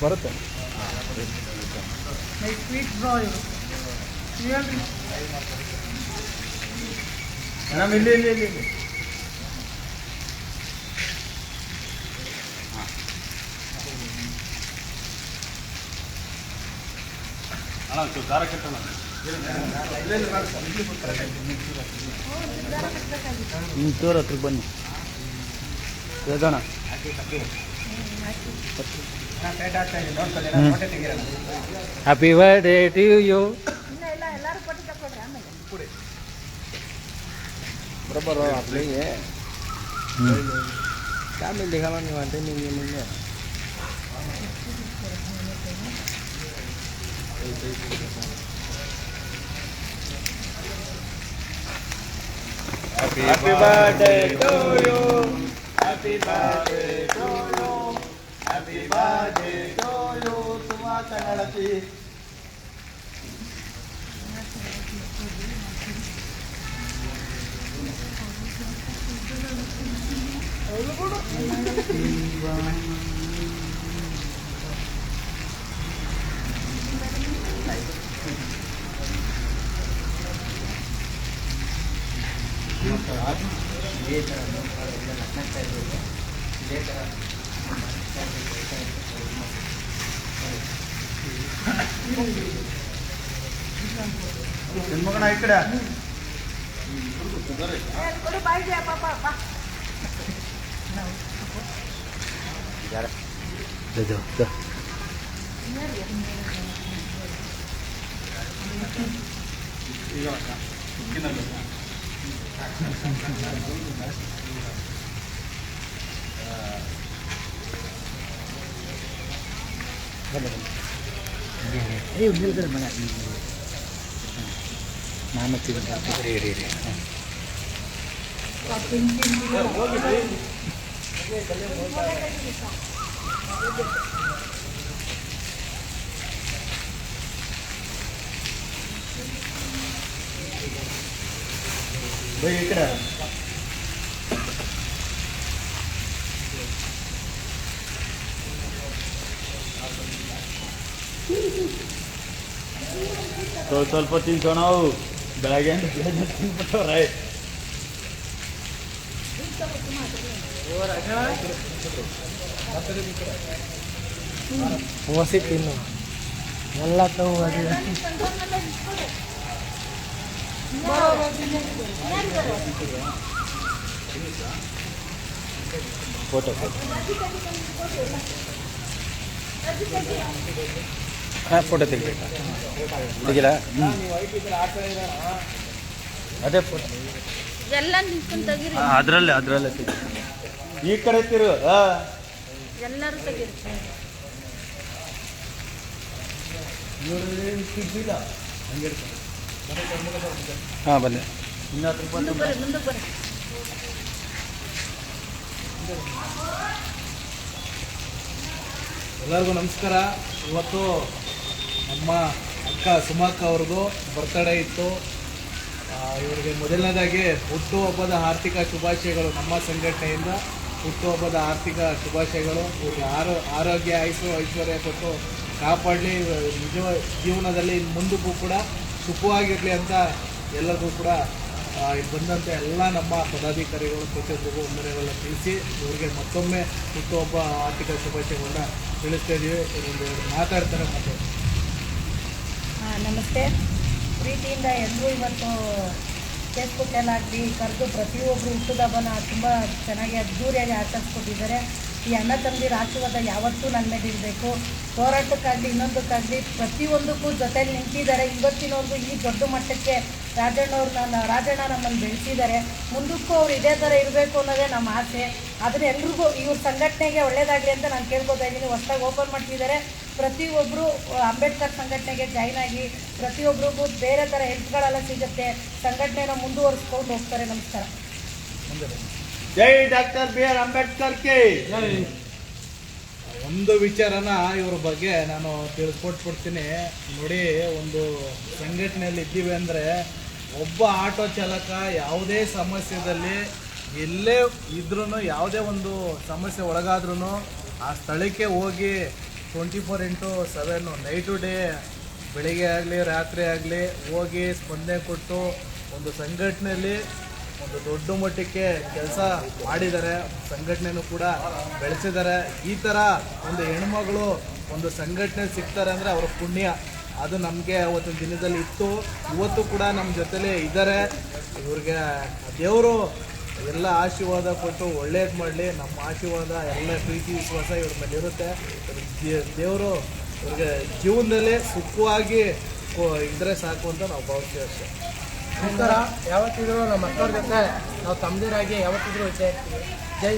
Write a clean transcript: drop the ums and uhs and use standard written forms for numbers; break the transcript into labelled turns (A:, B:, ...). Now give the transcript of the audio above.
A: ಬರುತ್ತೆ.
B: Sweet bro ಇವರು ಹೇಳ್ರಿ
A: ಮೇಡಮ್ ಇಲ್ಲಿ ಇಲ್ಲಿ ಇಲ್ಲಿ ಇಲ್ಲಿ ಖಾರ ಕೆಟ್ಟಣ ಚೂರು ಹತ್ರಕ್ಕೆ ಬನ್ನಿ ಬೇದಣ. Happy birthday to you. बरोबर आपले हे काय मिळते का मी म्हणते मी Happy birthday to you, happy birthday to you, happy birthday to you, तुम्हा कन्नडती मग इकडे ನಾನು ఇక్కడ ಸ್ವಲ್ಪ ತಿನ್ಸೋಣ ನಾವು ಬೆಳಗ್ಗೆ ತಿನ್ಬಿಟ್ಟವ್ರೆ. ಹೊಸಿ ತಿನ್ನು ಎಲ್ಲ ತಗೋ ಫೋಟೋ ಫೋಟೋ ತೆಗಿಬೇಕಾ ತೆಗಿಲ್ಲ ಅದೇ ಫೋಟೋ ಅದರಲ್ಲೇ ತೆಗಿ ಈ ಕಡೆ ತಿರು
C: ಎಲ್ಲರೂ ತೆಗಿರಿ
A: ಹಾಂ ಬನ್ನಿ
D: ಎಲ್ಲರಿಗೂ ನಮಸ್ಕಾರ. ಇವತ್ತು ನಮ್ಮ ಅಕ್ಕ ಸುಮಕ್ಕ ಅವ್ರದ್ದು ಬರ್ತ್ಡೇ ಇತ್ತು. ಇವರಿಗೆ ಮೊದಲನೇದಾಗಿ ಹುಟ್ಟುಹಬ್ಬದ ಆರ್ಥಿಕ ಶುಭಾಶಯಗಳು. ನಮ್ಮ ಸಂಘಟನೆಯಿಂದ ಹುಟ್ಟುಹಬ್ಬದ ಆರ್ಥಿಕ ಶುಭಾಶಯಗಳು. ಇವ್ರಿಗೆ ಆರೋಗ್ಯ ಐಶ್ವರ್ಯ ಕೊಟ್ಟು ಕಾಪಾಡಲಿ, ನಿಜ ಜೀವನದಲ್ಲಿ ಮುಂದಕ್ಕೂ ಕೂಡ ಸುಖವಾಗಿರಲಿ ಅಂತ ಎಲ್ಲರಿಗೂ ಕೂಡ ಬಂದಂಥ ಎಲ್ಲ ನಮ್ಮ ಪದಾಧಿಕಾರಿಗಳು ಪ್ರತಿಯೊಬ್ಬರಿಗೂ ವಂದನೆಗಳನ್ನ ತಿಳಿಸಿ ಇವರಿಗೆ ಮತ್ತೊಮ್ಮೆ ಹುಟ್ಟುಹಬ್ಬ ಆರ್ಥಿಕ ಶುಭಾಶಯಗಳನ್ನ ತಿಳಿಸ್ತಾ ಇದ್ದೀವಿ. ಒಂದು ಮಾತಾಡ್ತಾರೆ ಮತ್ತೆ.
C: ನಮಸ್ತೆ. ಪ್ರೀತಿಯಿಂದ ಎಲ್ಲರೂ ಇವತ್ತು ಫೇಸ್ಬುಕ್ಕಲ್ಲಾಗಲಿ ಕರೆದು ಪ್ರತಿಯೊಬ್ಬರು ಹುಟ್ಟುಹಬ್ಬನ ತುಂಬ ಚೆನ್ನಾಗಿ ಅದ್ದೂರಿಯಾಗಿ ಆಚರಿಸ್ಕೊಟ್ಟಿದ್ದಾರೆ. ಈ ಅಣ್ಣ ತಮ್ಮದಿರ ಆಶೀರ್ವಾದ ಯಾವತ್ತೂ ನನ್ನ ಮೇಲೆ ಇರಬೇಕು. ಹೋರಾಟಕ್ಕಾಗಲಿ ಇನ್ನೊಂದಕ್ಕಾಗಲಿ ಪ್ರತಿಯೊಂದಕ್ಕೂ ಜೊತೆಲಿ ನಿಂತಿದ್ದಾರೆ. ಇವತ್ತಿನವರೆಗೂ ಈ ದೊಡ್ಡ ಮಟ್ಟಕ್ಕೆ ರಾಜಣ್ಣ ನಮ್ಮನ್ನು ಬೆಳೆಸಿದ್ದಾರೆ. ಮುಂದಕ್ಕೂ ಅವ್ರು ಇದೇ ಥರ ಇರಬೇಕು ಅನ್ನೋದೇ ನಮ್ಮ ಆಸೆ. ಆದರೆ ಎಲ್ರಿಗೂ ಇವ್ರ ಸಂಘಟನೆಗೆ ಒಳ್ಳೆಯದಾಗಲಿ ಅಂತ ನಾನು ಕೇಳ್ಕೊತಾ ಇದ್ದೀನಿ. ಹೊಸದಾಗಿ ಓಪನ್ ಮಾಡ್ತಿದ್ದಾರೆ. ಪ್ರತಿಯೊಬ್ಬರು ಅಂಬೇಡ್ಕರ್ ಸಂಘಟನೆಗೆ ಜಾಯ್ನ್ ಆಗಿ ಪ್ರತಿಯೊಬ್ಬರಿಗೂ ಬೇರೆ ಥರ ಹೆಲ್ಪ್ಗಳೆಲ್ಲ ಸಿಗುತ್ತೆ. ಸಂಘಟನೆನ ಮುಂದುವರಿಸ್ಕೊಂಡು ಹೋಗ್ತಾರೆ. ನಮಸ್ಕಾರ.
A: ಜೈ ಡಾಕ್ಟರ್ ಬಿ.ಆರ್. ಅಂಬೇಡ್ಕರ್ ಕೆ.
D: ಒಂದು ವಿಚಾರನ ಇವ್ರ ಬಗ್ಗೆ ನಾನು ತಿಳಿಸ್ಕೊಟ್ಬಿಡ್ತೀನಿ ನೋಡಿ. ಒಂದು ಸಂಘಟನೆಯಲ್ಲಿ ಇದ್ದೀವಿ ಅಂದರೆ ಒಬ್ಬ ಆಟೋ ಚಾಲಕ ಯಾವುದೇ ಸಮಸ್ಯೆದಲ್ಲಿ ಎಲ್ಲೇ ಇದ್ರೂ ಯಾವುದೇ ಒಂದು ಸಮಸ್ಯೆ ಒಳಗಾದ್ರೂ ಆ ಸ್ಥಳಕ್ಕೆ ಹೋಗಿ 24/7 ನೈಟ್ ಟು ಡೇ, ಬೆಳಿಗ್ಗೆ ಆಗಲಿ ರಾತ್ರಿ ಆಗಲಿ ಹೋಗಿ ಸ್ಪಂದನೆ ಕೊಟ್ಟು ಒಂದು ಸಂಘಟನೆಯಲ್ಲಿ ಒಂದು ದೊಡ್ಡ ಮಟ್ಟಕ್ಕೆ ಕೆಲಸ ಮಾಡಿದ್ದಾರೆ. ಸಂಘಟನೆನೂ ಕೂಡ ಬೆಳೆಸಿದ್ದಾರೆ. ಈ ಥರ ಒಂದು ಹೆಣ್ಮಗಳು ಒಂದು ಸಂಘಟನೆ ಸಿಗ್ತಾರೆ ಅಂದರೆ ಅವರ ಪುಣ್ಯ. ಅದು ನಮಗೆ ಅವತ್ತಿನ ದಿನದಲ್ಲಿ ಇತ್ತು, ಇವತ್ತು ಕೂಡ ನಮ್ಮ ಜೊತೆಲೇ ಇದ್ದಾರೆ. ಇವ್ರಿಗೆ ದೇವರು ಎಲ್ಲ ಆಶೀರ್ವಾದ ಕೊಟ್ಟು ಒಳ್ಳೇದು ಮಾಡಲಿ. ನಮ್ಮ ಆಶೀರ್ವಾದ ಎಲ್ಲ ಪ್ರೀತಿ ವಿಶ್ವಾಸ ಇವ್ರ ಮೇಲೆ ಇರುತ್ತೆ. ದೇವರು ಇವ್ರಿಗೆ ಜೀವನದಲ್ಲಿ ಸುಖವಾಗಿ ಇದ್ರೆ ಸಾಕು ಅಂತ ನಾವು ಭಾವಿಸ್ತೀವಿ ಅಷ್ಟೇ.
A: ಈ ಥರ ಯಾವತ್ತಿದ್ರು ನಮ್ಮ ಮಕ್ಕಳ ಜೊತೆ ನಾವು ತಮ್ಮದಿರಾಗಿ ಯಾವತ್ತಿದ್ರು ಇದ್ದೇ ಇರ್ತೀವಿ. ಜೈ